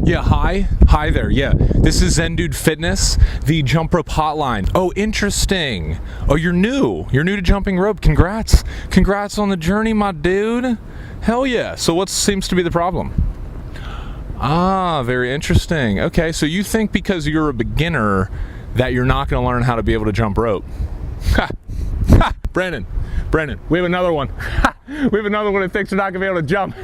Yeah, hi there. Yeah, this is Zen Dude Fitness, the jump rope hotline. Oh, interesting. Oh, you're new to jumping rope. Congrats on the journey, my dude. Hell yeah. So what seems to be the problem? Ah, very interesting. Okay, so you think because you're a beginner that you're not going to learn how to be able to jump rope? Ha. Ha. Brandon, we have another one. Ha. We have another one that thinks you're not going to be able to jump.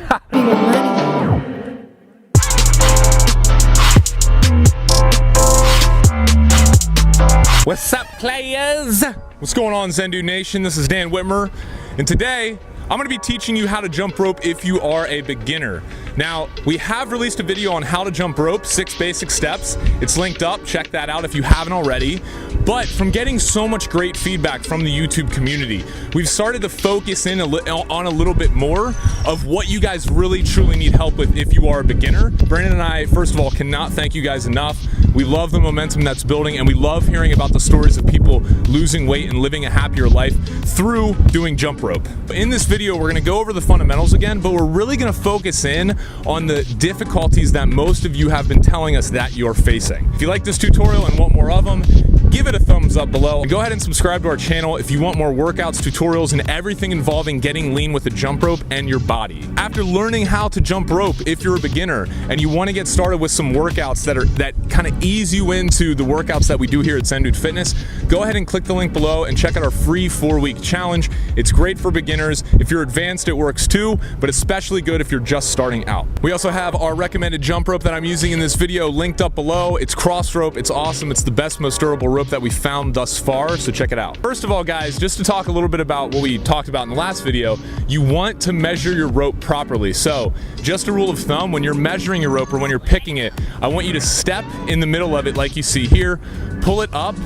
What's up, players? What's going on, Zen Dude Nation? This is Dan Whitmer, and today I'm going to be teaching you how to jump rope if you are a beginner. Now, we have released a video on how to jump rope, 6 basic steps. It's linked up, check that out if you haven't already. But from getting so much great feedback from the YouTube community, we've started to focus in on a little bit more of what you guys really truly need help with if you are a beginner. Brandon and I, first of all, cannot thank you guys enough. We love the momentum that's building, and we love hearing about the stories of people losing weight and living a happier life through doing jump rope. In this video, we're gonna go over the fundamentals again, but we're really gonna focus in on the difficulties that most of you have been telling us that you're facing. If you like this tutorial and want more of them, give it a thumbs up below. And go ahead and subscribe to our channel if you want more workouts, tutorials, and everything involving getting lean with a jump rope and your body. After learning how to jump rope, if you're a beginner and you want to get started with some workouts that kind of ease you into the workouts that we do here at Zen Dude Fitness, go ahead and click the link below and check out our free 4-week challenge. It's great for beginners. If you're advanced, it works too, but especially good if you're just starting out. We also have our recommended jump rope that I'm using in this video linked up below. It's cross rope. It's awesome. It's the best, most durable rope that we found thus far, so check it out. First of all, guys, just to talk a little bit about what we talked about in the last video, you want to measure your rope properly. So just a rule of thumb, when you're measuring your rope or when you're picking it, I want you to step in the middle of it like you see here, pull it up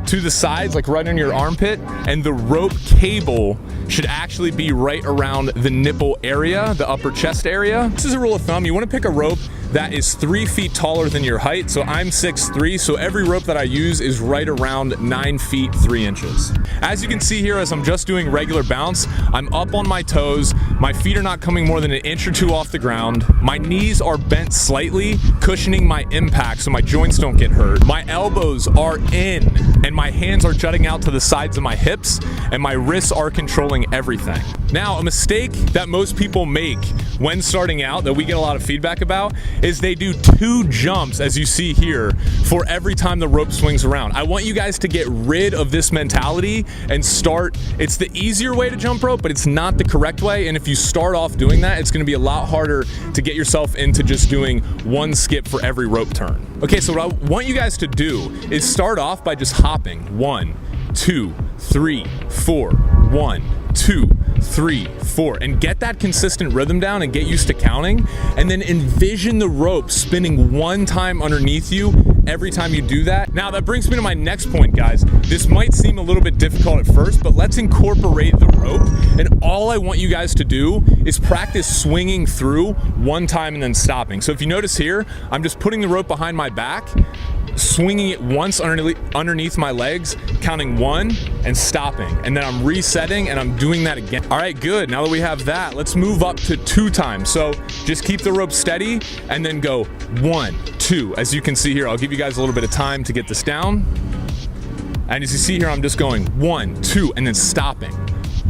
to the sides, like right under your armpit, and the rope cable should actually be right around the nipple area, the upper chest area. This is a rule of thumb. You want to pick a rope that is 3 feet taller than your height. So I'm 6'3", so every rope that I use is right around 9 feet 3 inches. As you can see here, as I'm just doing regular bounce, I'm up on my toes. My feet are not coming more than an inch or two off the ground. My knees are bent slightly, cushioning my impact so my joints don't get hurt. My elbows are in, and my hands are jutting out to the sides of my hips, and my wrists are controlling everything. Now, a mistake that most people make when starting out that we get a lot of feedback about is they do 2 jumps, as you see here, for every time the rope swings around. I want you guys to get rid of this mentality and start. It's the easier way to jump rope, but it's not the correct way. And if you start off doing that, it's gonna be a lot harder to get yourself into just doing 1 skip for every rope turn. Okay, so what I want you guys to do is start off by just hopping. 1, 2, 3, 4, 1, 2, 3, 4, and get that consistent rhythm down and get used to counting, and then envision the rope spinning 1 time underneath you every time you do that. Now that brings me to my next point, guys. This might seem a little bit difficult at first, but let's incorporate the rope, and all I want you guys to do is practice swinging through 1 time and then stopping. So if you notice here, I'm just putting the rope behind my back, swinging it once underneath my legs, counting 1 and stopping, and then I'm resetting and I'm doing that again. All right, good. Now that we have that, let's move up to 2 times. So just keep the rope steady and then go 1, 2. As you can see here, I'll give you guys a little bit of time to get this down. And as you see here, I'm just going 1, 2, and then stopping.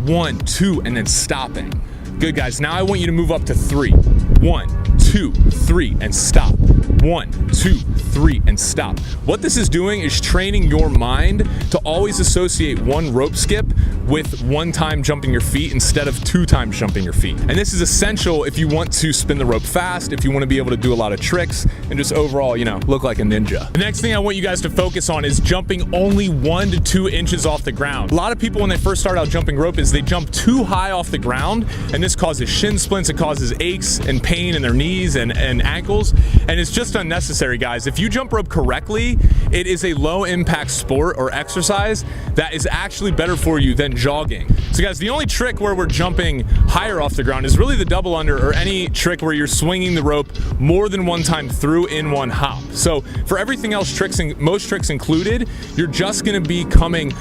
1, 2, and then stopping. Good, guys. Now I want you to move up to 3. 1, 2, 3, and stop. 1, 2, 3, and stop. What this is doing is training your mind to always associate 1 rope skip with 1 time jumping your feet instead of 2 times jumping your feet. And this is essential if you want to spin the rope fast, if you want to be able to do a lot of tricks, and just overall, you know, look like a ninja. The next thing I want you guys to focus on is jumping only 1 to 2 inches off the ground. A lot of people, when they first start out jumping rope, is they jump too high off the ground, and this causes shin splints, it causes aches and pain in their knees and ankles, and it's just unnecessary, guys. If you jump rope correctly, it is a low impact sport or exercise that is actually better for you than jogging. So guys, the only trick where we're jumping higher off the ground is really the double under, or any trick where you're swinging the rope more than 1 time through in 1 hop. So for everything else, most tricks included, you're just gonna be coming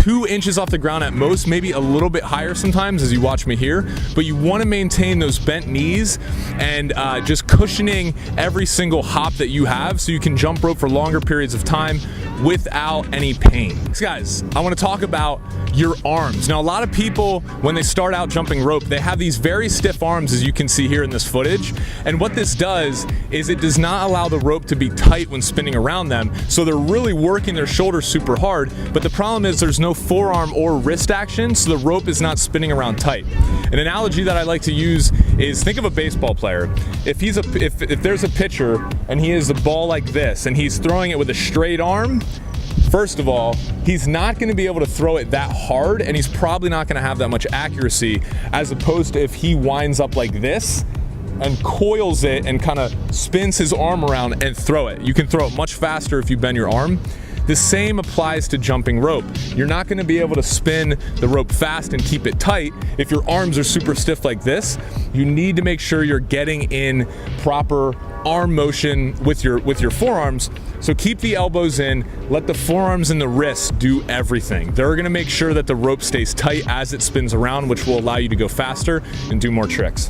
2 inches off the ground at most, maybe a little bit higher sometimes as you watch me here, but you want to maintain those bent knees and just cushioning every single hop that you have so you can jump rope for longer periods of time without any pain. So guys, I want to talk about your arms. Now, a lot of people, when they start out jumping rope, they have these very stiff arms, as you can see here in this footage. And what this does is it does not allow the rope to be tight when spinning around them. So they're really working their shoulders super hard. But the problem is there's no forearm or wrist action, so the rope is not spinning around tight. An analogy that I like to use is, think of a baseball player. If there's a pitcher and he has the ball like this and he's throwing it with a straight arm, first of all, he's not going to be able to throw it that hard, and he's probably not going to have that much accuracy, as opposed to if he winds up like this and coils it and kind of spins his arm around and throw it. You can throw it much faster if you bend your arm. The same applies to jumping rope. You're not going to be able to spin the rope fast and keep it tight if your arms are super stiff like this. You need to make sure you're getting in proper arm motion with your forearms. So keep the elbows in, let the forearms and the wrists do everything. They're gonna make sure that the rope stays tight as it spins around, which will allow you to go faster and do more tricks.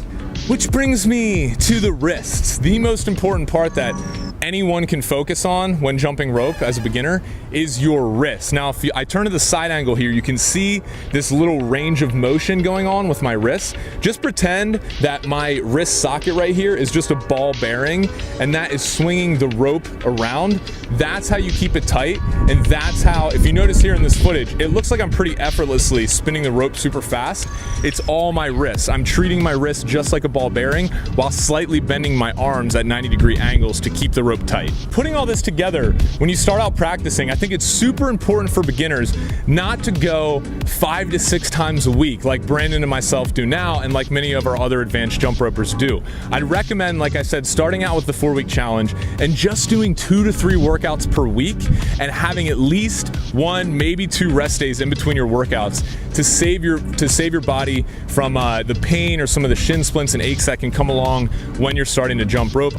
Which brings me to the wrists. The most important part that anyone can focus on when jumping rope as a beginner is your wrist. Now, if I turn to the side angle here, you can see this little range of motion going on with my wrists. Just pretend that my wrist socket right here is just a ball bearing, and that is swinging the rope around. That's how you keep it tight, and that's how, if you notice here in this footage, it looks like I'm pretty effortlessly spinning the rope super fast. It's all my wrists. I'm treating my wrist just like a ball bearing while slightly bending my arms at 90-degree angles to keep the rope tight. Putting all this together, when you start out practicing, I think it's super important for beginners not to go 5 to 6 times a week like Brandon and myself do now, and like many of our other advanced jump ropers do. I'd recommend, like I said, starting out with the 4-week challenge and just doing 2 to 3 workouts per week and having at least 1, maybe 2 rest days in between your workouts to save your body from the pain or some of the shin splints and aches that can come along when you're starting to jump rope.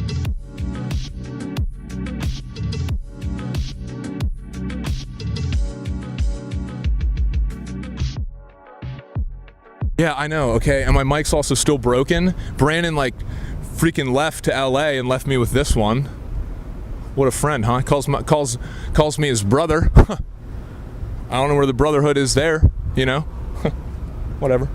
Yeah, I know, okay, and my mic's also still broken. Brandon like freaking left to LA and left me with this one. What a friend, huh? Calls me his brother. I don't know where the brotherhood is there, you know? Whatever.